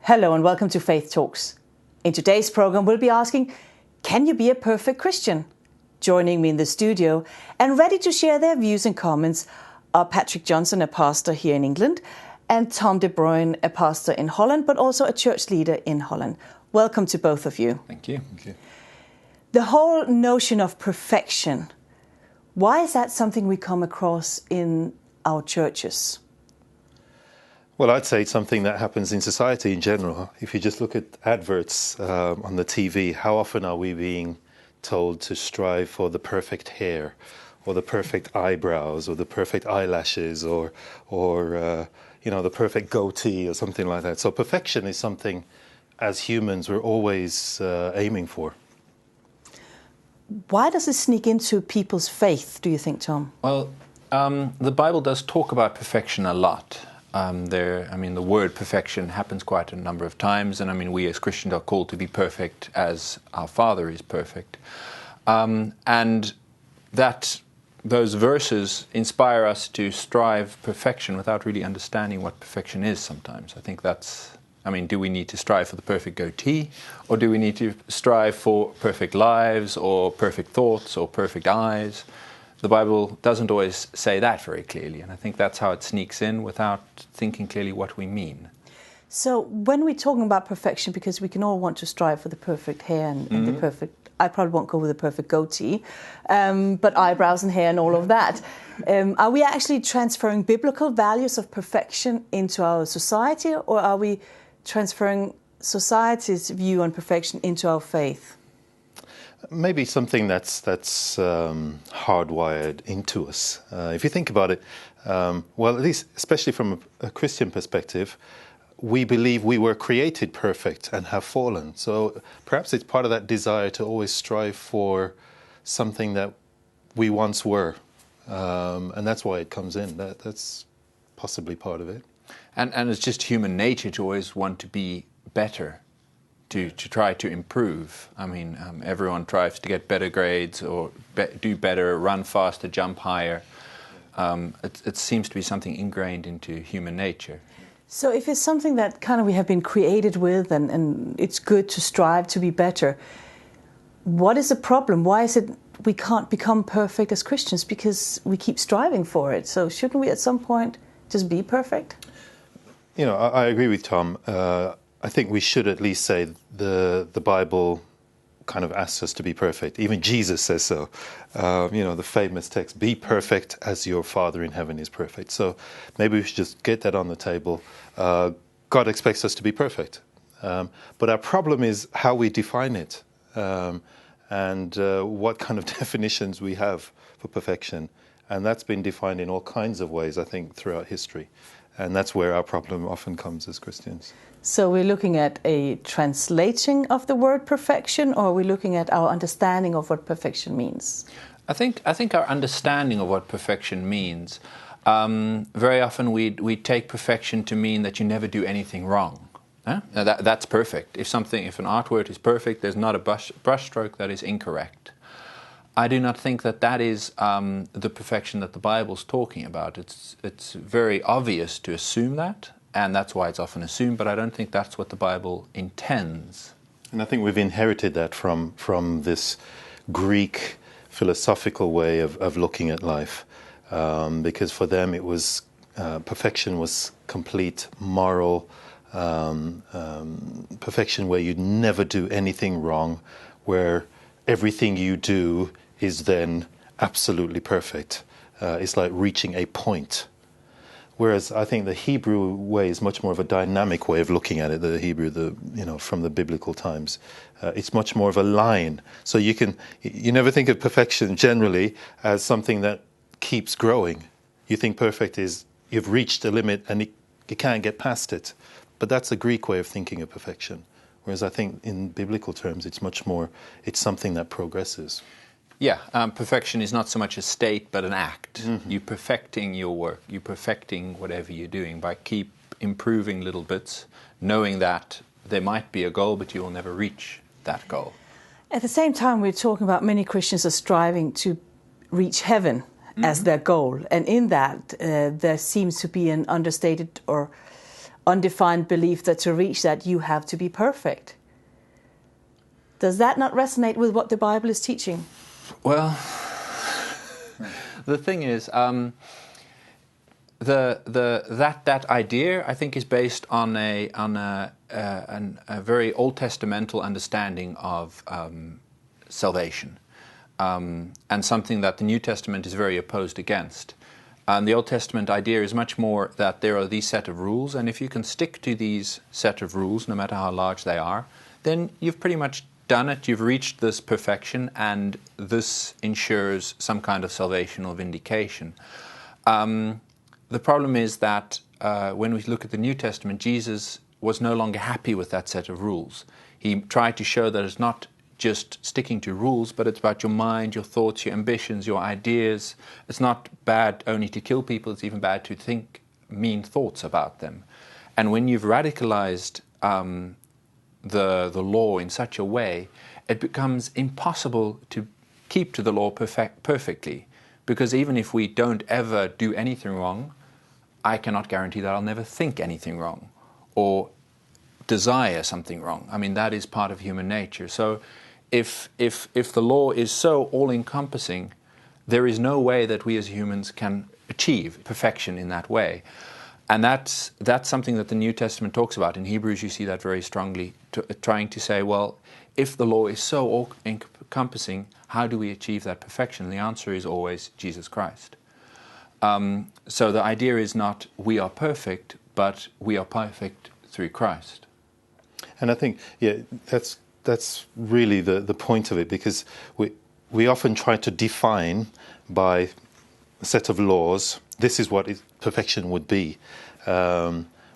Hello and welcome to Faith Talks. In today's program, we'll be asking, can you be a perfect Christian? Joining me in the studio and ready to share their views and comments are Patrick Johnson, a pastor here in England, and Tom De Bruyne, a pastor in Holland, but also a church leader in Holland. Welcome to both of you. Thank you. Thank you. The whole notion of perfection, why is that something we come across in our churches? Well, I'd say it's something that happens in society in general. If you just look at adverts on the TV, how often are we being told to strive for the perfect hair or the perfect eyebrows or the perfect eyelashes or the perfect goatee or something like that. So perfection is something as humans we're always aiming for. Why does it sneak into people's faith, do you think, Tom? Well, the Bible does talk about perfection a lot. The word perfection happens quite a number of times, and we as Christians are called to be perfect as our Father is perfect. And that those verses inspire us to strive perfection without really understanding what perfection is sometimes. I think do we need to strive for the perfect goatee, or do we need to strive for perfect lives or perfect thoughts or perfect eyes? The Bible doesn't always say that very clearly, and I think that's how it sneaks in without thinking clearly what we mean. So when we're talking about perfection, because we can all want to strive for the perfect hair and the perfect, I probably won't go with the perfect goatee, but eyebrows and hair and all of that. Are we actually transferring biblical values of perfection into our society, or are we transferring society's view on perfection into our faith? Maybe something that's hardwired into us. If you think about it, at least especially from a Christian perspective, we believe we were created perfect and have fallen. So perhaps it's part of that desire to always strive for something that we once were. And that's why it comes in. That's possibly part of it. And it's just human nature to always want to be better. To try to improve. Everyone tries to get better grades or do better, run faster, jump higher. It seems to be something ingrained into human nature. So if it's something that kind of we have been created with and it's good to strive to be better, what is the problem? Why is it we can't become perfect as Christians? Because we keep striving for it. So shouldn't we at some point just be perfect? I agree with Tom. I think we should at least say the Bible kind of asks us to be perfect. Even Jesus says so. The famous text, be perfect as your Father in heaven is perfect. So maybe we should just get that on the table. God expects us to be perfect. But our problem is how we define it and what kind of definitions we have for perfection. And that's been defined in all kinds of ways, I think, throughout history. And that's where our problem often comes as Christians. So we're looking at a translating of the word perfection, or are we looking at our understanding of what perfection means? I think our understanding of what perfection means, very often we take perfection to mean that you never do anything wrong. Now that's perfect. If an artwork is perfect, there's not a brushstroke that is incorrect. I do not think that is the perfection that the Bible's talking about. It's very obvious to assume that, and that's why it's often assumed, but I don't think that's what the Bible intends. And I think we've inherited that from this Greek philosophical way of looking at life, because for them it was perfection was complete moral perfection, where you'd never do anything wrong, where everything you do is then absolutely perfect. It's like reaching a point. Whereas I think the Hebrew way is much more of a dynamic way of looking at it. The Hebrew, from the biblical times, it's much more of a line. So you never think of perfection generally as something that keeps growing. You think perfect is you've reached a limit and you can't get past it. But that's a Greek way of thinking of perfection. Whereas I think in biblical terms, it's something that progresses. Yeah, perfection is not so much a state, but an act. Mm-hmm. You're perfecting your work. You're perfecting whatever you're doing by keep improving little bits, knowing that there might be a goal, but you will never reach that goal. At the same time, we're talking about many Christians are striving to reach heaven as their goal. And in that, there seems to be an understated or undefined belief that to reach that you have to be perfect. Does that not resonate with what the Bible is teaching? Well, the thing is, that idea, I think, is based on a very Old Testamental understanding of salvation, and something that the New Testament is very opposed against. The Old Testament idea is much more that there are these set of rules, and if you can stick to these set of rules, no matter how large they are, then you've pretty much done it, you've reached this perfection, and this ensures some kind of salvation or vindication. The problem is that when we look at the New Testament, Jesus was no longer happy with that set of rules. He tried to show that it's not just sticking to rules, but it's about your mind, your thoughts, your ambitions, your ideas. It's not bad only to kill people, it's even bad to think mean thoughts about them. And when you've radicalized the law in such a way, it becomes impossible to keep to the law perfectly. Because even if we don't ever do anything wrong, I cannot guarantee that I'll never think anything wrong or desire something wrong. I mean, that is part of human nature. So if the law is so all-encompassing, there is no way that we as humans can achieve perfection in that way. And that's something that the New Testament talks about. In Hebrews, you see that very strongly, trying to say, well, if the law is so all-encompassing, how do we achieve that perfection? The answer is always Jesus Christ. So the idea is not we are perfect, but we are perfect through Christ. And I think, that's really the point of it, because we often try to define by a set of laws, this is what perfection would be,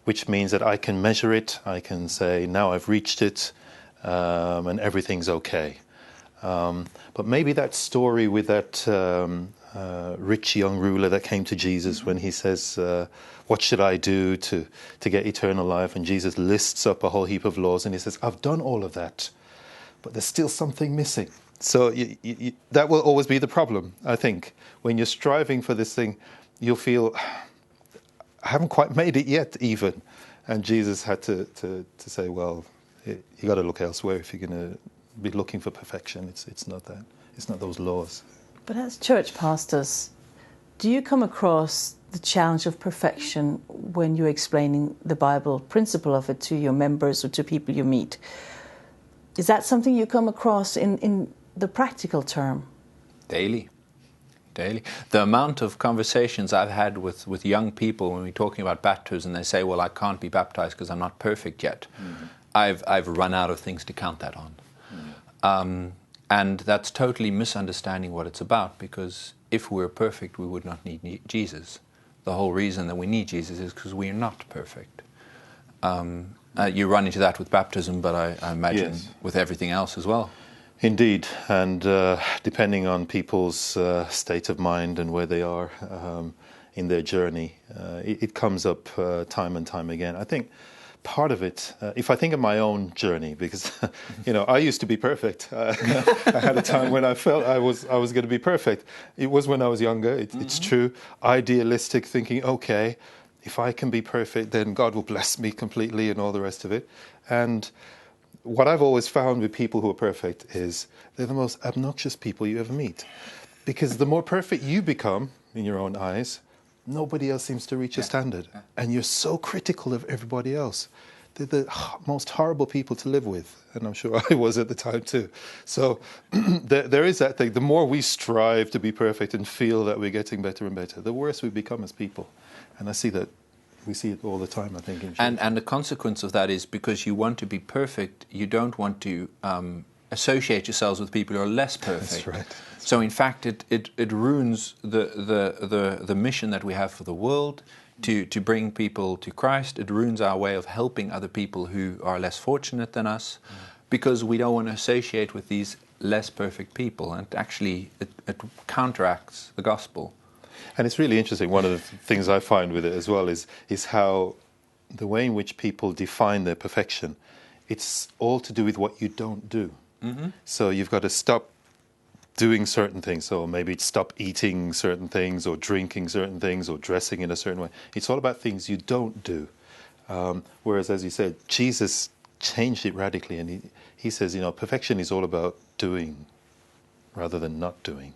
which means that I can measure it, I can say, now I've reached it, and everything's okay. But maybe that story with that rich young ruler that came to Jesus when he says, what should I do to get eternal life? And Jesus lists up a whole heap of laws and he says, I've done all of that, but there's still something missing. So that will always be the problem, I think. When you're striving for this thing, you'll feel, I haven't quite made it yet even. And Jesus had to say, well, you got to look elsewhere if you're going to be looking for perfection. It's not that. It's not those laws. But as church pastors, do you come across the challenge of perfection when you're explaining the Bible principle of it to your members or to people you meet? Is that something you come across in the practical term? Daily. The amount of conversations I've had with young people when we're talking about baptism, they say, well, I can't be baptized because I'm not perfect yet. Mm-hmm. I've run out of things to count that on. Mm-hmm. And that's totally misunderstanding what it's about, because if we were perfect, we would not need Jesus. The whole reason that we need Jesus is because we are not perfect. You run into that with baptism, but I imagine with everything else as well. Indeed, and depending on people's state of mind and where they are in their journey, it comes up time and time again. I think part of it, if I think of my own journey, because I used to be perfect. I had a time when I felt I was going to be perfect. It was when I was younger. It's true. Idealistic thinking. Okay, if I can be perfect, then God will bless me completely, and all the rest of it. And what I've always found with people who are perfect is they're the most obnoxious people you ever meet, because the more perfect you become in your own eyes, nobody else seems to reach your standard. And you're so critical of everybody else. They're the most horrible people to live with. And I'm sure I was at the time too. So there is that thing. The more we strive to be perfect and feel that we're getting better and better, the worse we become as people. And I see that. We see it all the time, I think. And the consequence of that is, because you want to be perfect, you don't want to associate yourselves with people who are less perfect. That's right. So in fact, it ruins the mission that we have for the world to bring people to Christ. It ruins our way of helping other people who are less fortunate than us, because we don't want to associate with these less perfect people. And actually, it counteracts the gospel. And it's really interesting. One of the things I find with it as well is how the way in which people define their perfection, it's all to do with what you don't do. Mm-hmm. So you've got to stop doing certain things. So maybe stop eating certain things or drinking certain things or dressing in a certain way. It's all about things you don't do. Whereas, as you said, Jesus changed it radically, and he says, perfection is all about doing rather than not doing.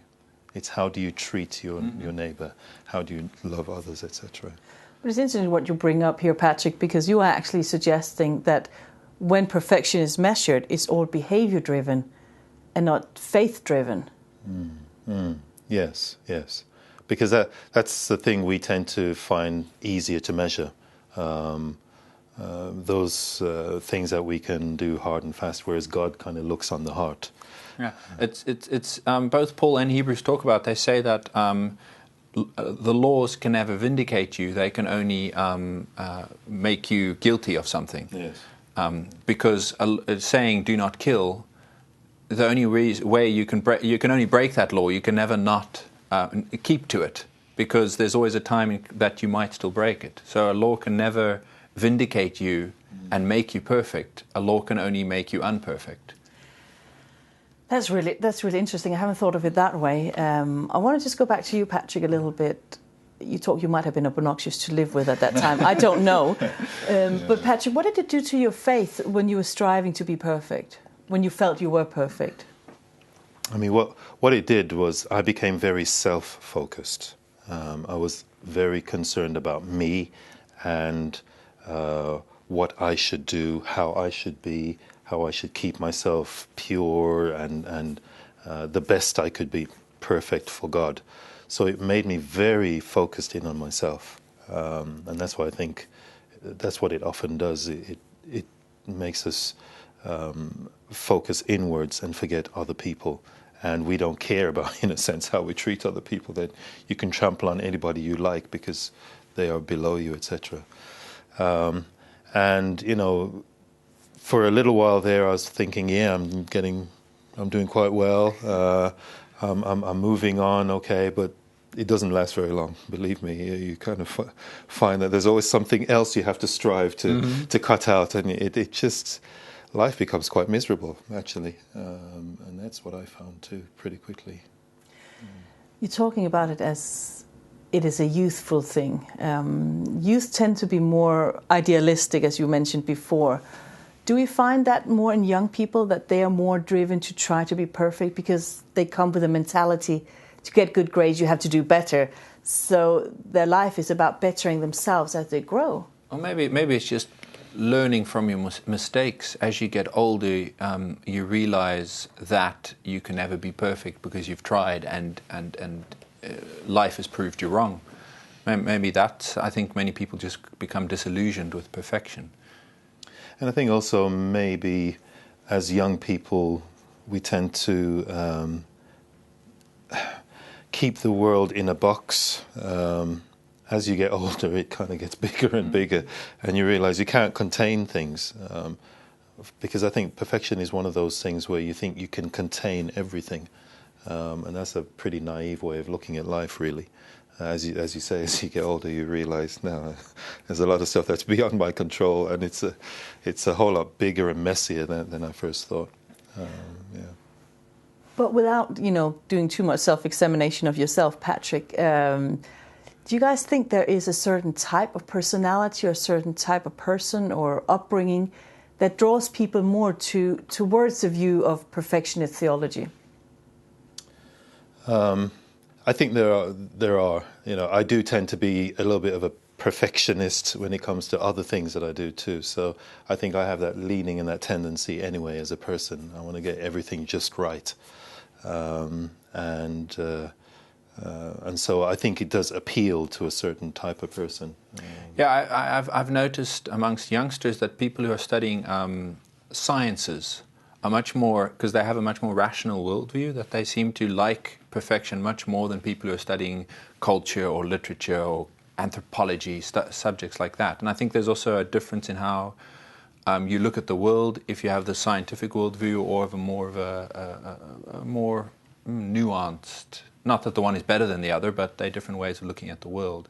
It's how do you treat your neighbour, how do you love others, etc. But it's interesting what you bring up here, Patrick, because you are actually suggesting that when perfection is measured, it's all behaviour-driven and not faith-driven. Yes. Because that's the thing we tend to find easier to measure. Those things that we can do hard and fast, whereas God kind of looks on the heart. Yeah, it's both Paul and Hebrews talk about. They say that the laws can never vindicate you; they can only make you guilty of something. Yes. Because saying "do not kill," the only way you can only break that law. You can never not keep to it, because there's always a time that you might still break it. So a law can never vindicate you and make you perfect. A law can only make you unperfect. That's really interesting. I haven't thought of it that way. I want to just go back to you, Patrick, a little bit. You thought you might have been obnoxious to live with at that time. I don't know. But Patrick, what did it do to your faith when you were striving to be perfect, when you felt you were perfect? I mean, what it did was I became very self-focused. I was very concerned about me and what I should do, how I should be, how I should keep myself pure and the best I could be, perfect for God. So it made me very focused in on myself. And that's why I think that's what it often does. It makes us focus inwards and forget other people. And we don't care about, in a sense, how we treat other people. That you can trample on anybody you like because they are below you, etc. And, for a little while there, I was thinking, I'm doing quite well. I'm moving on, okay, but it doesn't last very long. Believe me, you kind of find that there's always something else you have to strive to cut out, and it just life becomes quite miserable, actually, and that's what I found too pretty quickly. You're talking about it as it is a youthful thing. Youth tend to be more idealistic, as you mentioned before. Do we find that more in young people, that they are more driven to try to be perfect because they come with a mentality to get good grades, you have to do better. So their life is about bettering themselves as they grow. Or maybe it's just learning from your mistakes. As you get older, you realize that you can never be perfect because you've tried and life has proved you wrong. Maybe that's, I think many people just become disillusioned with perfection. And I think also maybe as young people we tend to keep the world in a box. As you get older, it kind of gets bigger and bigger, and you realize you can't contain things. Because I think perfection is one of those things where you think you can contain everything. And that's a pretty naive way of looking at life, really. As you say, as you get older, you realize, no, there's a lot of stuff that's beyond my control, and it's a whole lot bigger and messier than I first thought. But without, doing too much self-examination of yourself, Patrick, do you guys think there is a certain type of personality or a certain type of person or upbringing that draws people more towards the view of perfectionist theology? I think there are. I do tend to be a little bit of a perfectionist when it comes to other things that I do too. So I think I have that leaning and that tendency anyway as a person. I want to get everything just right, and so I think it does appeal to a certain type of person. I've noticed amongst youngsters that people who are studying sciences are much more, because they have a much more rational worldview, that they seem to like perfection much more than people who are studying culture or literature or anthropology, subjects like that. And I think there's also a difference in how you look at the world if you have the scientific worldview or of a more nuanced. Not that the one is better than the other, but they're different ways of looking at the world.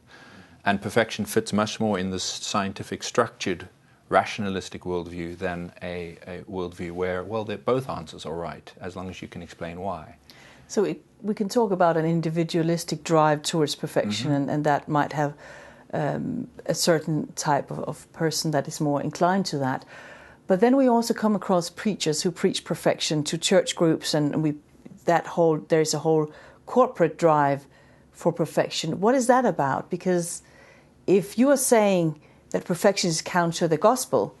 And perfection fits much more in this scientific, structured, rationalistic worldview than a worldview where, both answers are right, as long as you can explain why. So we can talk about an individualistic drive towards perfection, and that might have a certain type of person that is more inclined to that. But then we also come across preachers who preach perfection to church groups, and there's a whole corporate drive for perfection. What is that about? Because if you are saying that perfection is counter the gospel,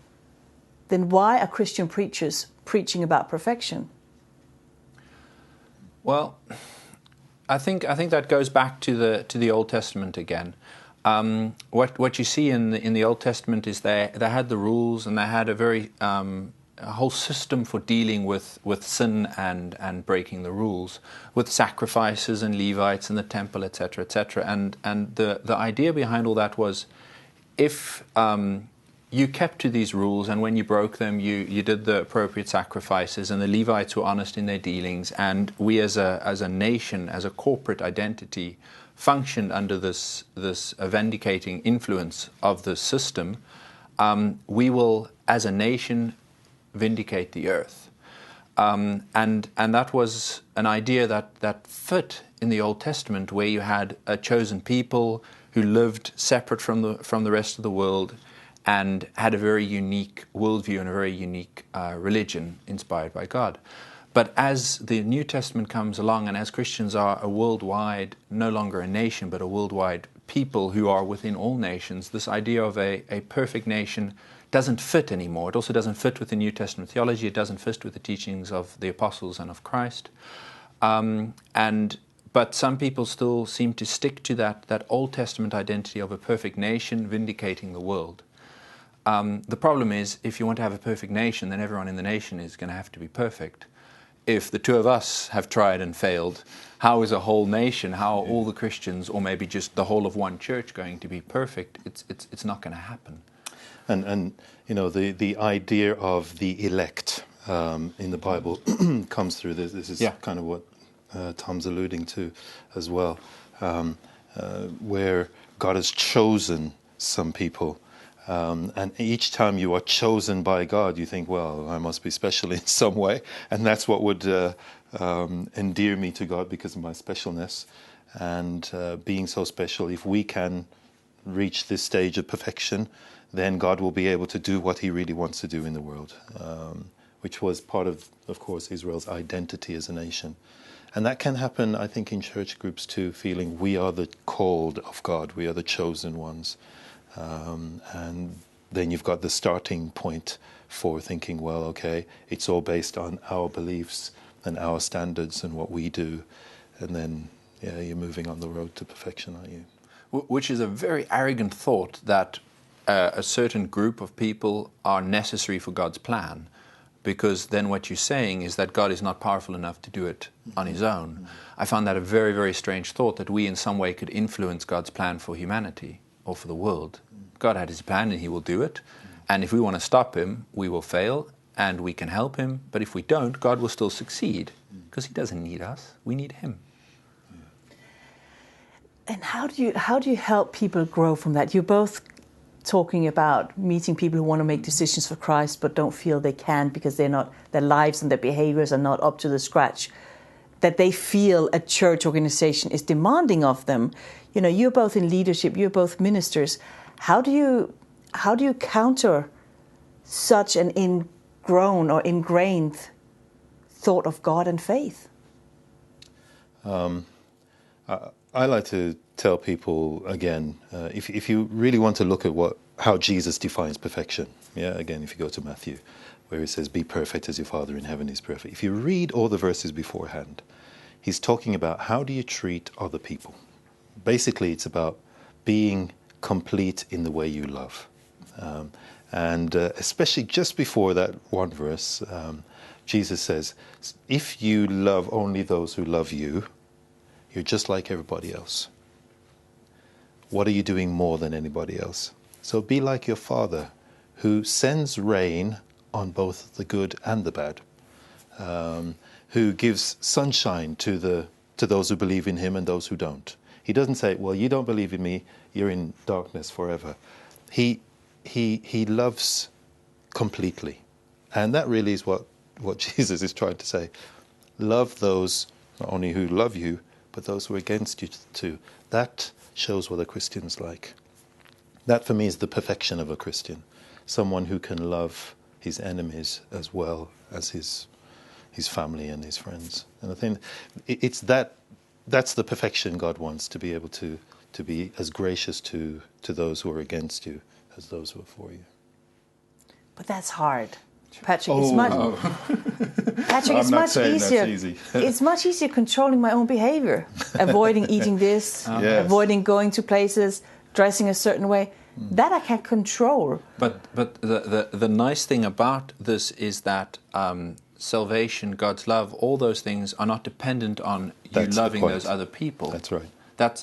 then why are Christian preachers preaching about perfection? Well, I think that goes back to the Old Testament again. What you see in the Old Testament is they had the rules, and they had a whole system for dealing with sin and breaking the rules, with sacrifices and Levites and the temple, etc., etc. And the idea behind all that was, if you kept to these rules, and when you broke them, you did the appropriate sacrifices, and the Levites were honest in their dealings, and we as a nation, as a corporate identity, functioned under this vindicating influence of the system, we will, as a nation, vindicate the earth. And that was an idea that fit in the Old Testament, where you had a chosen people who lived separate from the rest of the world, and had a very unique worldview and a very unique religion inspired by God. But as the New Testament comes along, and as Christians are a worldwide, no longer a nation, but a worldwide people who are within all nations, this idea of a perfect nation doesn't fit anymore. It also doesn't fit with the New Testament theology. It doesn't fit with the teachings of the apostles and of Christ. But some people still seem to stick to that Old Testament identity of a perfect nation vindicating the world. The problem is, if you want to have a perfect nation, then everyone in the nation is going to have to be perfect. If the two of us have tried and failed, how is a whole nation, how are all the Christians, or maybe just the whole of one church, going to be perfect? It's not going to happen. And you know, the idea of the elect in the Bible comes through this. This is kind of what Tom's alluding to as well, where God has chosen some people. And each time you are chosen by God, you think, well, I must be special in some way. And that's what would endear me to God, because of my specialness. And being so special, if we can reach this stage of perfection, then God will be able to do what he really wants to do in the world, which was part of course, Israel's identity as a nation. And that can happen, I think, in church groups too, feeling we are the called of God, we are the chosen ones. And then you've got the starting point for thinking, well, okay, it's all based on our beliefs and our standards and what we do. And then, you're moving on the road to perfection, aren't you? Which is a very arrogant thought, that a certain group of people are necessary for God's plan, because then what you're saying is that God is not powerful enough to do it on his own. I found that a very, very strange thought, that we in some way could influence God's plan for humanity or for the world. God had his plan and he will do it. And if we want to stop him, we will fail and we can help him. But if we don't, God will still succeed, because he doesn't need us. We need him. And how do you help people grow from that? You're both talking about meeting people who want to make decisions for Christ but don't feel they can, because their lives and their behaviors are not up to the scratch that they feel a church organization is demanding of them. You know, you're both in leadership, you're both ministers. How do you counter such an ingrown or ingrained thought of God and faith? I like to tell people again, if you really want to look at how Jesus defines perfection, again, if you go to Matthew, where he says, "Be perfect as your Father in heaven is perfect." If you read all the verses beforehand, he's talking about how do you treat other people. Basically, it's about being complete in the way you love. And especially just before that one verse, Jesus says, if you love only those who love you, you're just like everybody else. What are you doing more than anybody else? So be like your Father, who sends rain on both the good and the bad, who gives sunshine to those who believe in him and those who don't. He doesn't say, well, you don't believe in me, you're in darkness forever. He loves completely. And that really is what Jesus is trying to say. Love those not only who love you, but those who are against you too. That shows what a Christian's like. That for me is the perfection of a Christian. Someone who can love his enemies as well as his family and his friends. And I think it's that's the perfection God wants, to be able to be as gracious to those who are against you as those who are for you. But that's hard. Patrick, it's much, Patrick, it's much easier. It's much easier controlling my own behavior, avoiding eating this, Yes. avoiding going to places, dressing a certain way. That I can control. But the nice thing about this is that salvation, God's love, all those things are not dependent on you That's the loving point. those other people. That's right.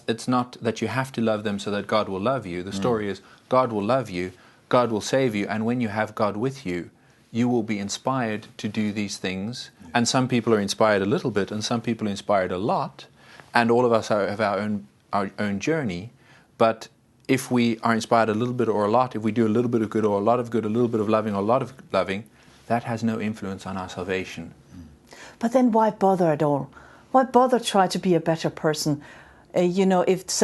It's not that you have to love them so that God will love you. The story is God will love you, God will save you, and when you have God with you, you will be inspired to do these things. And some people are inspired a little bit, and some people are inspired a lot. And all of us have our own journey. But if we are inspired a little bit or a lot, if we do a little bit of good or a lot of good, a little bit of loving or a lot of loving, that has no influence on our salvation. But then why bother at all? Why bother try to be a better person? If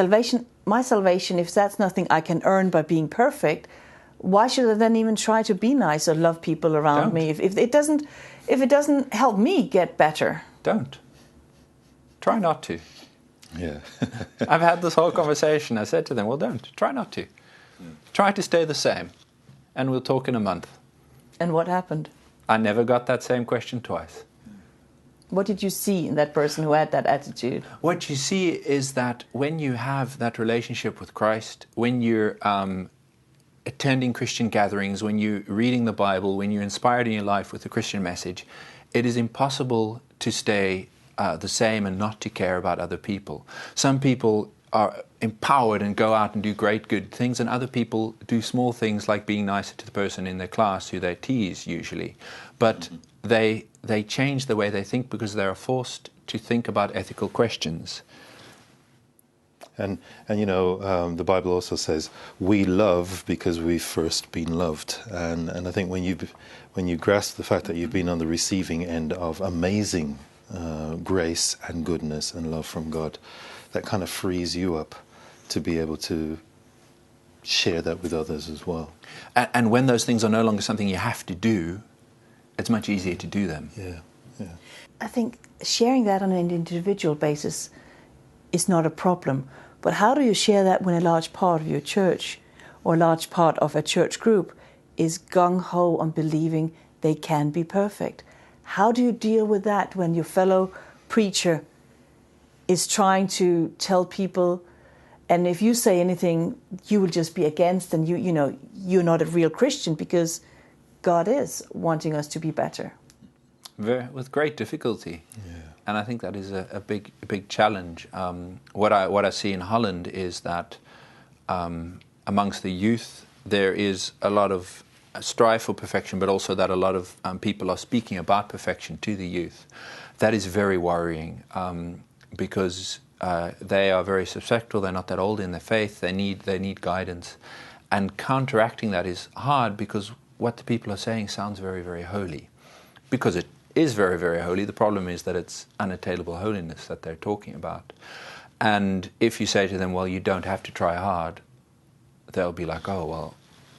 my salvation, if that's nothing I can earn by being perfect, why should I then even try to be nice or love people around me? If it doesn't help me get better, don't. Try not to. Yeah. I've had this whole conversation. I said to them, well, don't. Try not to. Try to stay the same. And we'll talk in a month. And what happened? I never got that same question twice. What did you see in that person who had that attitude? What you see is that when you have that relationship with Christ, when you're attending Christian gatherings, when you're reading the Bible, when you're inspired in your life with the Christian message, it is impossible to stay the same and not to care about other people. Some people are empowered and go out and do great good things, and other people do small things like being nicer to the person in their class who they tease usually. But they change the way they think because they are forced to think about ethical questions. And the Bible also says we love because we've first been loved. And I think when you grasp the fact that you've been on the receiving end of amazing grace and goodness and love from God, that kind of frees you up to be able to share that with others as well. And when those things are no longer something you have to do, it's much easier to do them. Yeah. I think sharing that on an individual basis is not a problem. But how do you share that when a large part of your church or a large part of a church group is gung-ho on believing they can be perfect? How do you deal with that when your fellow preacher is trying to tell people, and if you say anything, you will just be against, and you're not a real Christian because God is wanting us to be better? With great difficulty. Yeah. And I think that is a big challenge. What I see in Holland is that amongst the youth there is a lot of strive for perfection, but also that a lot of people are speaking about perfection to the youth. That is very worrying because they are very susceptible. They're not that old in their faith. They need guidance, and counteracting that is hard because what the people are saying sounds very, very holy, because it is very, very holy. The problem is that it's unattainable holiness that they're talking about. And if you say to them, well, you don't have to try hard, they'll be like, oh, well,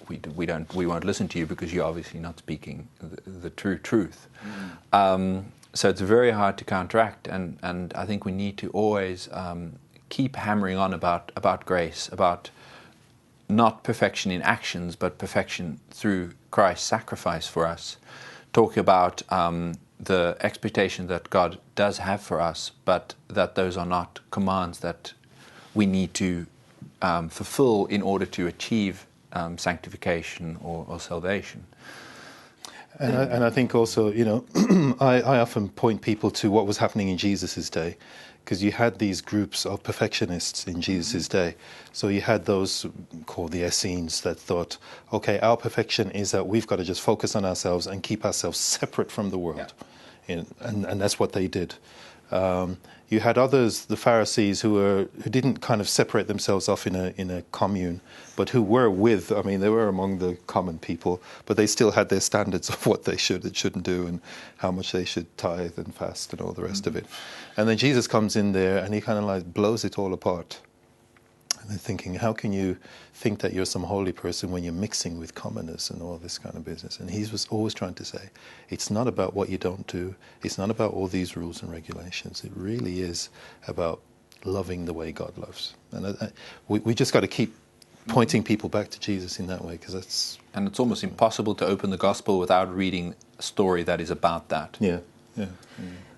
we won't listen to you because you're obviously not speaking the true truth. So it's very hard to counteract, and I think we need to always keep hammering on about grace, about not perfection in actions, but perfection through Christ's sacrifice for us. Talk about the expectation that God does have for us, but that those are not commands that we need to fulfill in order to achieve sanctification or salvation. And I think also, I often point people to what was happening in Jesus' day, because you had these groups of perfectionists in Jesus' day. So you had those called the Essenes that thought, okay, our perfection is that we've got to just focus on ourselves and keep ourselves separate from the world. Yeah. And that's what they did. You had others, the Pharisees, who didn't kind of separate themselves off in a commune, but who were they were among the common people, but they still had their standards of what they should and shouldn't do and how much they should tithe and fast and all the rest of it. And then Jesus comes in there and he kind of like blows it all apart. And they're thinking, how can you think that you're some holy person when you're mixing with commoners and all this kind of business? And he was always trying to say, it's not about what you don't do. It's not about all these rules and regulations. It really is about loving the way God loves. And we just got to keep pointing people back to Jesus in that way, because that's... And it's almost impossible to open the gospel without reading a story that is about that. Yeah.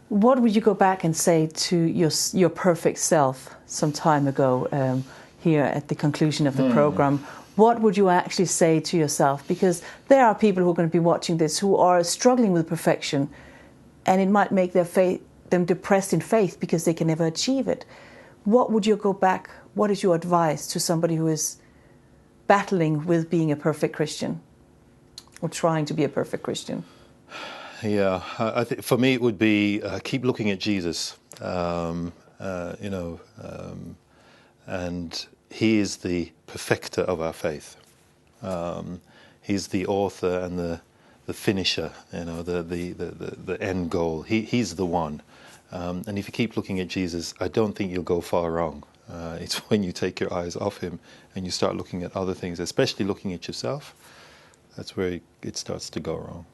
What would you go back and say to your perfect self some time ago, here at the conclusion of the program? What would you actually say to yourself? Because there are people who are going to be watching this who are struggling with perfection, and it might make them depressed in faith because they can never achieve it. What would you go back? What is your advice to somebody who is battling with being a perfect Christian, or trying to be a perfect Christian? Yeah, I think for me it would be keep looking at Jesus, and he is the perfecter of our faith. He's the author and the finisher, the end goal. He's the one. And if you keep looking at Jesus, I don't think you'll go far wrong. It's when you take your eyes off him and you start looking at other things, especially looking at yourself, that's where it starts to go wrong.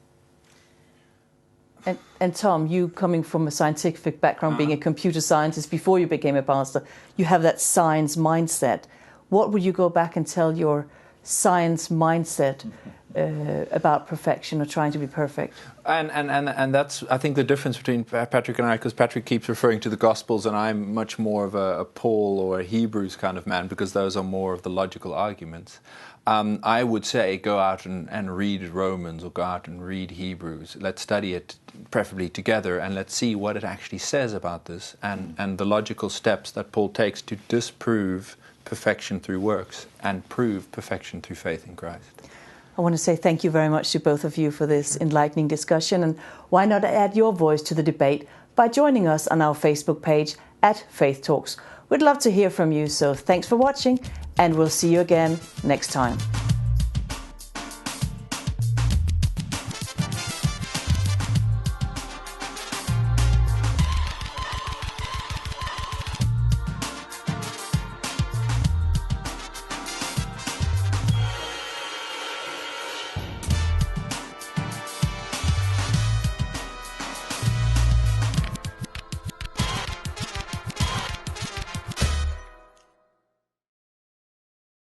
And Tom, you coming from a scientific background, being a computer scientist before you became a pastor, you have that science mindset. What would you go back and tell your science mindset about perfection or trying to be perfect? And that's, I think, the difference between Patrick and I, because Patrick keeps referring to the Gospels and I'm much more of a Paul or a Hebrews kind of man, because those are more of the logical arguments. I would say go out and read Romans, or go out and read Hebrews. Let's study it preferably together, and let's see what it actually says about this and the logical steps that Paul takes to disprove perfection through works and prove perfection through faith in Christ. I want to say thank you very much to both of you for this enlightening discussion, and why not add your voice to the debate by joining us on our Facebook page at Faith Talks. We'd love to hear from you, so thanks for watching, and we'll see you again next time.